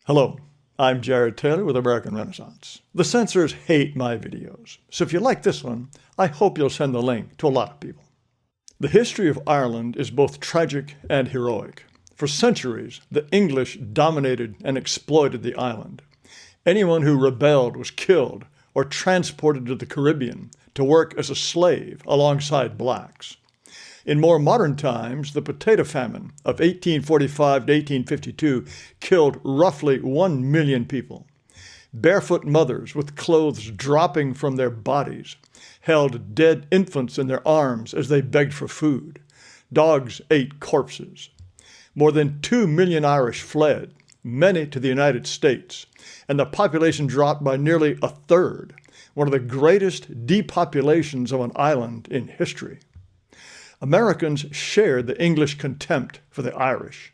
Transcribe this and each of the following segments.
Hello, I'm Jared Taylor with American Renaissance. The censors hate my videos, so if you like this one, I hope you'll send the link to a lot of people. The history of Ireland is both tragic and heroic. For centuries, the English dominated and exploited the island. Anyone who rebelled was killed or transported to the Caribbean to work as a slave alongside blacks. In more modern times, the potato famine of 1845 to 1852 killed roughly 1 million people. Barefoot mothers with clothes dropping from their bodies held dead infants in their arms as they begged for food. Dogs ate corpses. More than 2 million Irish fled, many to the United States, and the population dropped by nearly a third, one of the greatest depopulations of an island in history. Americans shared the English contempt for the Irish.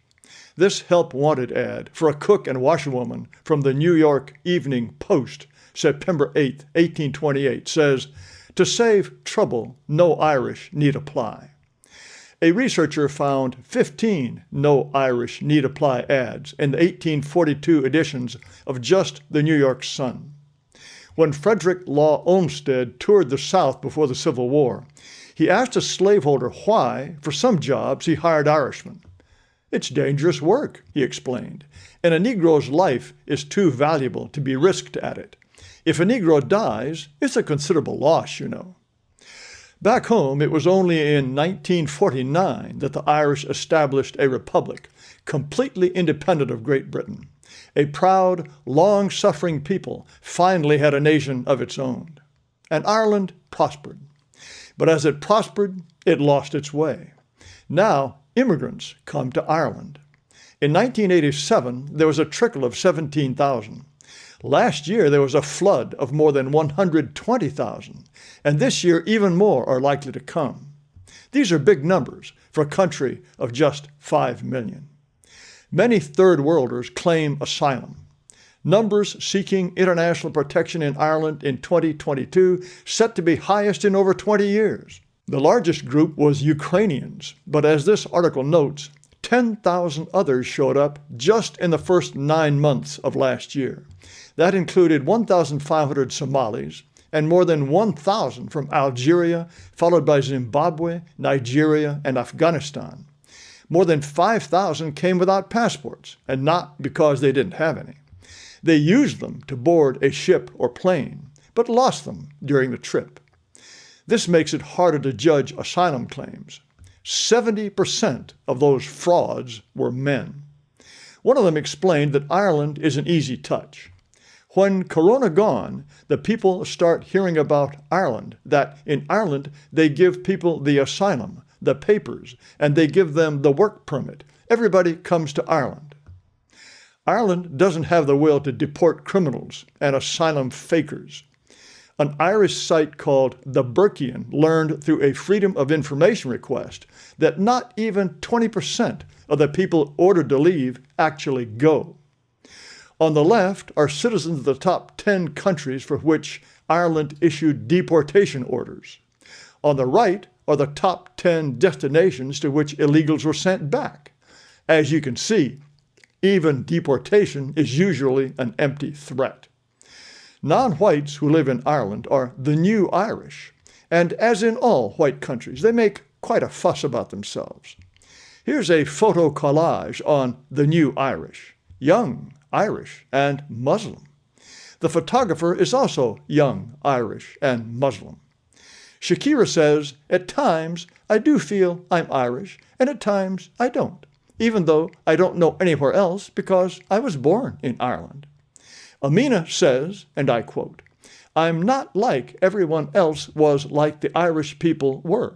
This help wanted ad for a cook and washerwoman from the New York Evening Post, September 8, 1828, says, "To save trouble, no Irish need apply." A researcher found 15 no Irish need apply ads in the 1842 editions of just the New York Sun. When Frederick Law Olmsted toured the South before the Civil War, he asked a slaveholder why, for some jobs, he hired Irishmen. "It's dangerous work," he explained, "and a Negro's life is too valuable to be risked at it. If a Negro dies, it's a considerable loss, you know." Back home, it was only in 1949 that the Irish established a republic, completely independent of Great Britain. A proud, long-suffering people finally had a nation of its own. And Ireland prospered. But as it prospered, it lost its way. Now, immigrants come to Ireland. In 1987, there was a trickle of 17,000. Last year, there was a flood of more than 120,000. And this year, even more are likely to come. These are big numbers for a country of just 5 million. Many Third Worlders claim asylum. Numbers seeking international protection in Ireland in 2022 set to be highest in over 20 years. The largest group was Ukrainians, but as this article notes, 10,000 others showed up just in the first 9 months of last year. That included 1,500 Somalis and more than 1,000 from Algeria, followed by Zimbabwe, Nigeria, and Afghanistan. More than 5,000 came without passports, and not because they didn't have any. They used them to board a ship or plane, but lost them during the trip. This makes it harder to judge asylum claims. 70% of those frauds were men. One of them explained that Ireland is an easy touch. When Corona gone, the people start hearing about Ireland, that in Ireland they give people the asylum, the papers, and they give them the work permit. Everybody comes to Ireland. Ireland doesn't have the will to deport criminals and asylum fakers. An Irish site called The Burkean learned through a Freedom of Information request that not even 20% of the people ordered to leave actually go. On the left are citizens of the top 10 countries for which Ireland issued deportation orders. On the right are the top 10 destinations to which illegals were sent back. As you can see, even deportation is usually an empty threat. Non-whites who live in Ireland are the new Irish, and as in all white countries, they make quite a fuss about themselves. Here's a photo collage on the new Irish, young Irish and Muslim. The photographer is also young Irish and Muslim. Shakira says, "At times I do feel I'm Irish, and at times I don't, even though I don't know anywhere else because I was born in Ireland." Amina says, and I quote, "I'm not like everyone else was like the Irish people were.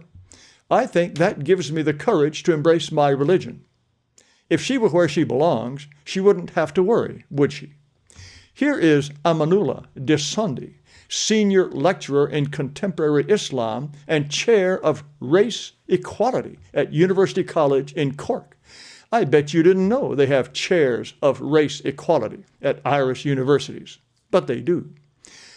I think that gives me the courage to embrace my religion." If she were where she belongs, she wouldn't have to worry, would she? Here is Amanullah Disandi, senior lecturer in contemporary Islam and chair of race equality at University College in Cork. I bet you didn't know they have chairs of race equality at Irish universities, but they do.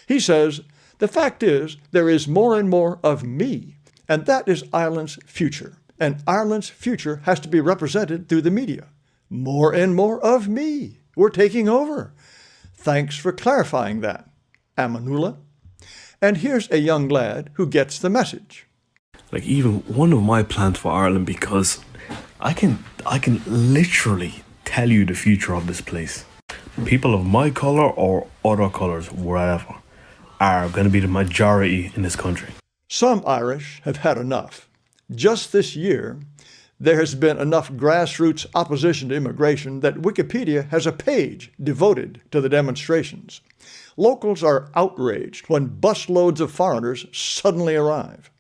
He says, "The fact is, there is more and more of me, and that is Ireland's future. And Ireland's future has to be represented through the media. More and more of me." We're taking over. Thanks for clarifying that, Amanullah. And here's a young lad who gets the message. Like, even one of my plans for Ireland, because I can literally tell you the future of this place. People of my colour or other colours, wherever, are going to be the majority in this country. Some Irish have had enough. Just this year, there has been enough grassroots opposition to immigration that Wikipedia has a page devoted to the demonstrations. Locals are outraged when busloads of foreigners suddenly arrive.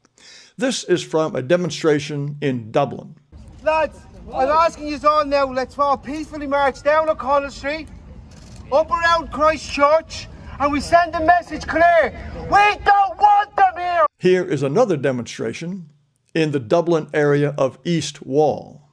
This is from a demonstration in Dublin. Lads, I'm asking you all now, let's all peacefully march down O'Connell Street, up around Christchurch, and we send a message clear. We don't want them here! Here is another demonstration in the Dublin area of East Wall.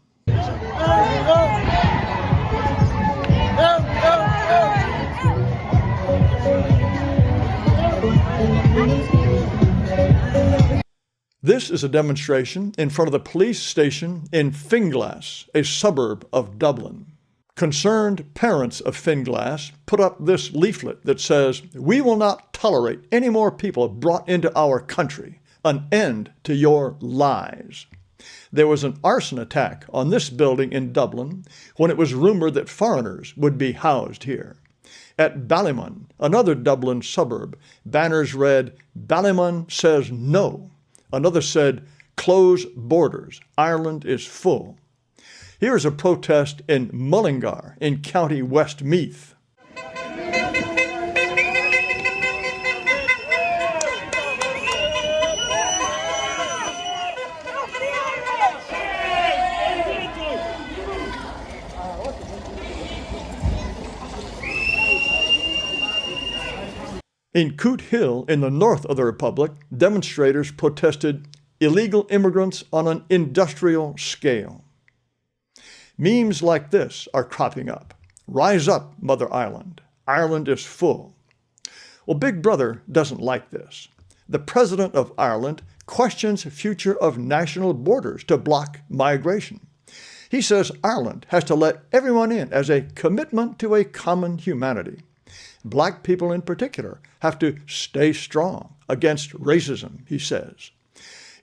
This is a demonstration in front of the police station in Finglas, a suburb of Dublin. Concerned parents of Finglas put up this leaflet that says, "We will not tolerate any more people brought into our country. An end to your lies." There was an arson attack on this building in Dublin when it was rumored that foreigners would be housed here. At Ballymun, another Dublin suburb, banners read, "Ballymun says no." Another said, "Close borders. Ireland is full." Here is a protest in Mullingar in County Westmeath. In Coot Hill, in the north of the Republic, demonstrators protested illegal immigrants on an industrial scale. Memes like this are cropping up. "Rise up, Mother Ireland. Ireland is full." Well, Big Brother doesn't like this. The President of Ireland questions the future of national borders to block migration. He says Ireland has to let everyone in as a commitment to a common humanity. Black people in particular have to stay strong against racism, he says.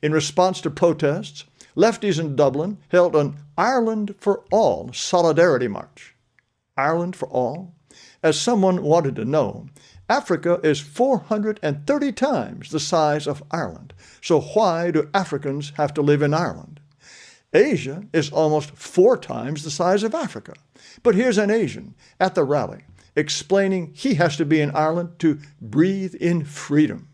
In response to protests, lefties in Dublin held an Ireland for All solidarity march. Ireland for all? As someone wanted to know, Africa is 430 times the size of Ireland, so why do Africans have to live in Ireland? Asia is almost 4 times the size of Africa. But here's an Asian at the rally explaining he has to be in Ireland to breathe in freedom.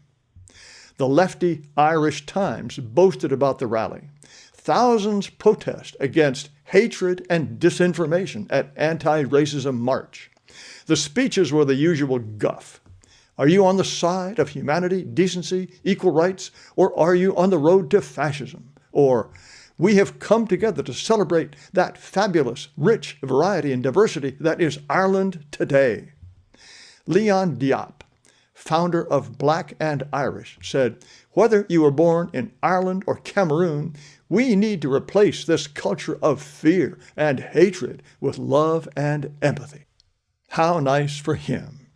The lefty Irish Times boasted about the rally. Thousands protest against hatred and disinformation at anti-racism march. The speeches were the usual guff. Are you on the side of humanity, decency, equal rights, or are you on the road to fascism? Or, we have come together to celebrate that fabulous, rich variety and diversity that is Ireland today. Leon Diop, founder of Black and Irish, said, "Whether you were born in Ireland or Cameroon, we need to replace this culture of fear and hatred with love and empathy." How nice for him.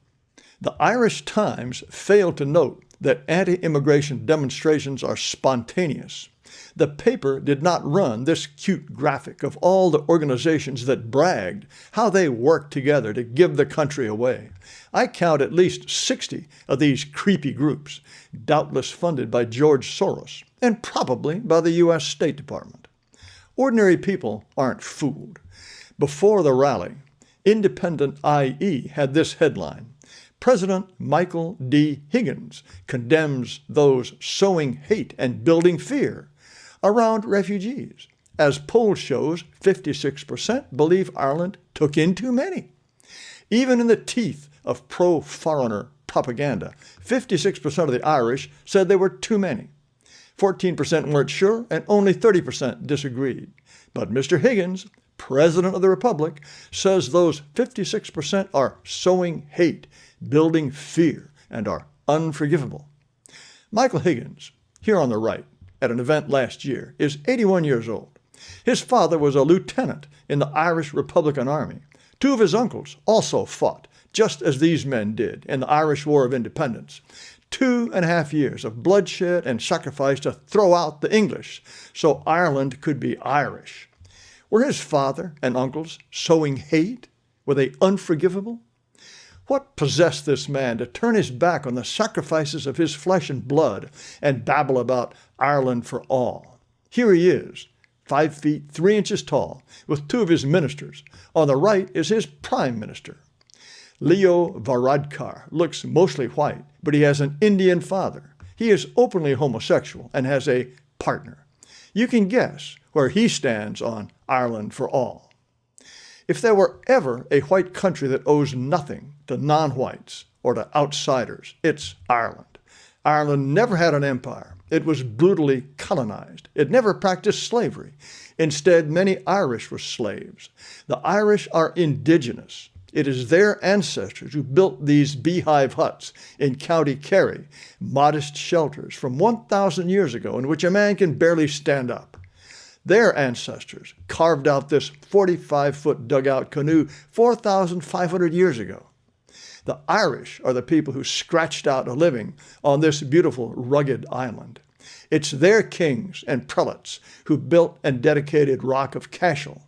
The Irish Times failed to note that anti-immigration demonstrations are spontaneous. The paper did not run this cute graphic of all the organizations that bragged how they worked together to give the country away. I count at least 60 of these creepy groups, doubtless funded by George Soros, and probably by the U.S. State Department. Ordinary people aren't fooled. Before the rally, Independent IE had this headline: President Michael D. Higgins condemns those sowing hate and building fear around refugees. As poll shows, 56% believe Ireland took in too many. Even in the teeth of pro-foreigner propaganda, 56% of the Irish said there were too many. 14% weren't sure, and only 30% disagreed. But Mr. Higgins, President of the Republic, says those 56% are sowing hate, building fear, and are unforgivable. Michael Higgins, here on the right, at an event last year, is 81 years old. His father was a lieutenant in the Irish Republican Army, Two of his uncles also fought, just as these men did in the Irish War of Independence. 2.5 years of bloodshed and sacrifice to throw out the English so Ireland could be Irish. Were his father and uncles sowing hate? Were they unforgivable? What possessed this man to turn his back on the sacrifices of his flesh and blood and babble about Ireland for all? Here he is, 5 feet 3 inches tall, with two of his ministers. On the right is his prime minister. Leo Varadkar looks mostly white, but he has an Indian father. He is openly homosexual and has a partner. You can guess where he stands on Ireland for all. If there were ever a white country that owes nothing to non-whites or to outsiders, it's Ireland. Ireland never had an empire. It was brutally colonized. It never practiced slavery. Instead, many Irish were slaves. The Irish are indigenous. It is their ancestors who built these beehive huts in County Kerry, modest shelters from 1,000 years ago in which a man can barely stand up. Their ancestors carved out this 45-foot dugout canoe 4,500 years ago. The Irish are the people who scratched out a living on this beautiful, rugged island. It's their kings and prelates who built and dedicated Rock of Cashel.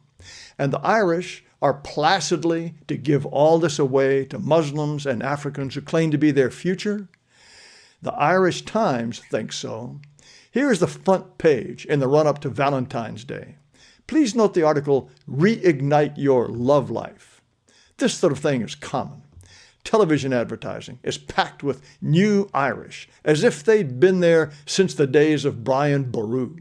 And the Irish are placidly to give all this away to Muslims and Africans who claim to be their future? The Irish Times thinks so. Here is the front page in the run-up to Valentine's Day. Please note the article, Reignite Your Love Life. This sort of thing is common. Television advertising is packed with new Irish, as if they'd been there since the days of Brian Boru.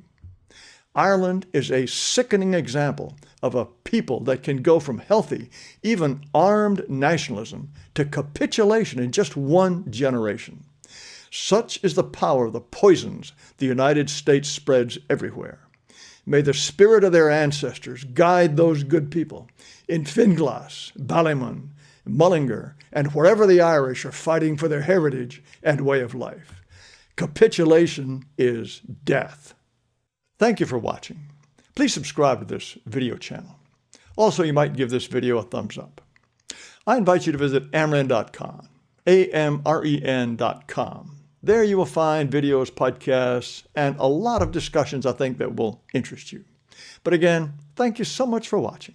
Ireland is a sickening example of a people that can go from healthy, even armed nationalism to capitulation in just one generation. Such is the power of the poisons the United States spreads everywhere. May the spirit of their ancestors guide those good people in Finglas, Ballymun, Mullingar, and wherever the Irish are fighting for their heritage and way of life. Capitulation is death. Thank you for watching. Please subscribe to this video channel. Also, you might give this video a thumbs up. I invite you to visit amren.com, amren.com. There you will find videos, podcasts, and a lot of discussions I think that will interest you. But again, thank you so much for watching.